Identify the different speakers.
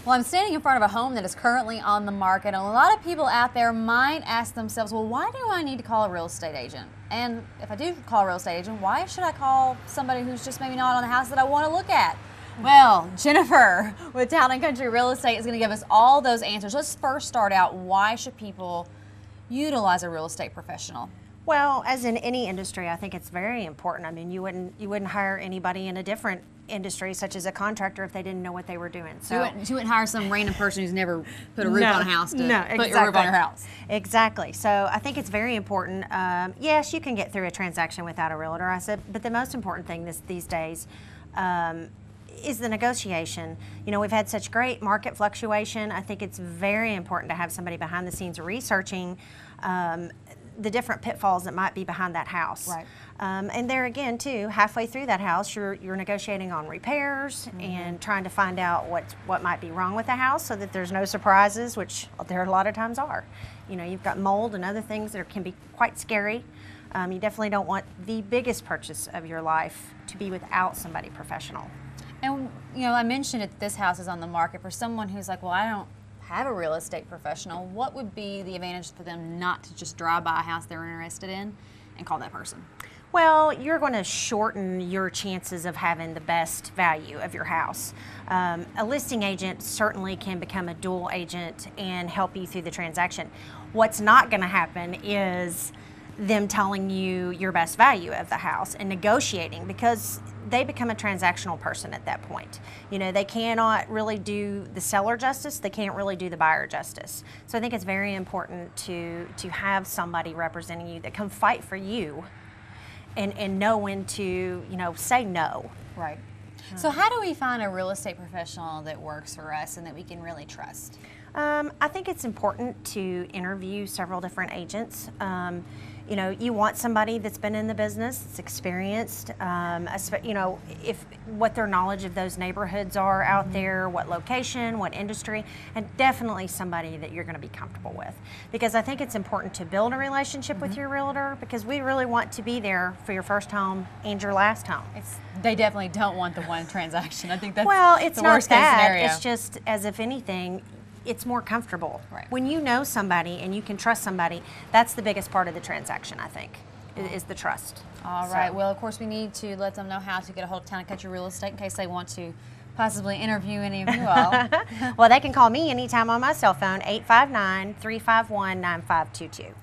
Speaker 1: Well, I'm standing in front of a home that is currently on the market, and a lot of people out there might ask themselves, well, why do I need to call a real estate agent? And if I do call a real estate agent, why should I call somebody who's just maybe not on the house that I want to look at? Well, Jennifer with Town & Country Real Estate is going to give us all those answers. Let's first start out, why should people utilize a real estate professional?
Speaker 2: Well, as in any industry, I think it's very important. I mean, you wouldn't hire anybody in a different industry, such as a contractor, if they didn't know what they were doing.
Speaker 1: So you wouldn't hire some random person who's never put a roof on a house to put your roof on your house.
Speaker 2: Exactly. So I think it's very important. Yes, you can get through a transaction without a realtor, I said, but the most important thing these days is the negotiation. You know, we've had such great market fluctuation. I think it's very important to have somebody behind the scenes researching the different pitfalls that might be behind that house.
Speaker 1: Right.
Speaker 2: And there again, too, halfway through that house, you're negotiating on repairs and trying to find out what might be wrong with the house so that there's no surprises, which there a lot of times are. You know, you've got mold and other things that can be quite scary. You definitely don't want the biggest purchase of your life to be without somebody professional.
Speaker 1: And, you know, I mentioned that this house is on the market. For someone who's like, well, I don't have a real estate professional, what would be the advantage for them not to just drive by a house they're interested in and call that person?
Speaker 2: Well, you're going to shorten your chances of having the best value of your house. A listing agent certainly can become a dual agent and help you through the transaction. What's not going to happen is them telling you your best value of the house and negotiating, because they become a transactional person at that point. You know, they cannot really do the seller justice, they can't really do the buyer justice. So I think it's very important to have somebody representing you that can fight for you and know when to, you know, say no.
Speaker 1: Right. So how do we find a real estate professional that works for us and that we can really trust?
Speaker 2: I think it's important to interview several different agents. You know, you want somebody that's been in the business, that's experienced, you know, what their knowledge of those neighborhoods are out there, what location, what industry, and definitely somebody that you're going to be comfortable with. Because I think it's important to build a relationship with your realtor, because we really want to be there for your first home and your last home.
Speaker 1: They definitely don't want the one transaction. I think that's
Speaker 2: it's
Speaker 1: the
Speaker 2: not
Speaker 1: worst case scenario.
Speaker 2: It's just, as if anything, it's more comfortable.
Speaker 1: Right.
Speaker 2: When you know somebody and you can trust somebody, that's the biggest part of the transaction, I think, is the trust.
Speaker 1: All right. Well, of course, we need to let them know how to get a hold of Town & Country Real Estate in case they want to possibly interview any of you all.
Speaker 2: Well, they can call me anytime on my cell phone, 859-351-9522.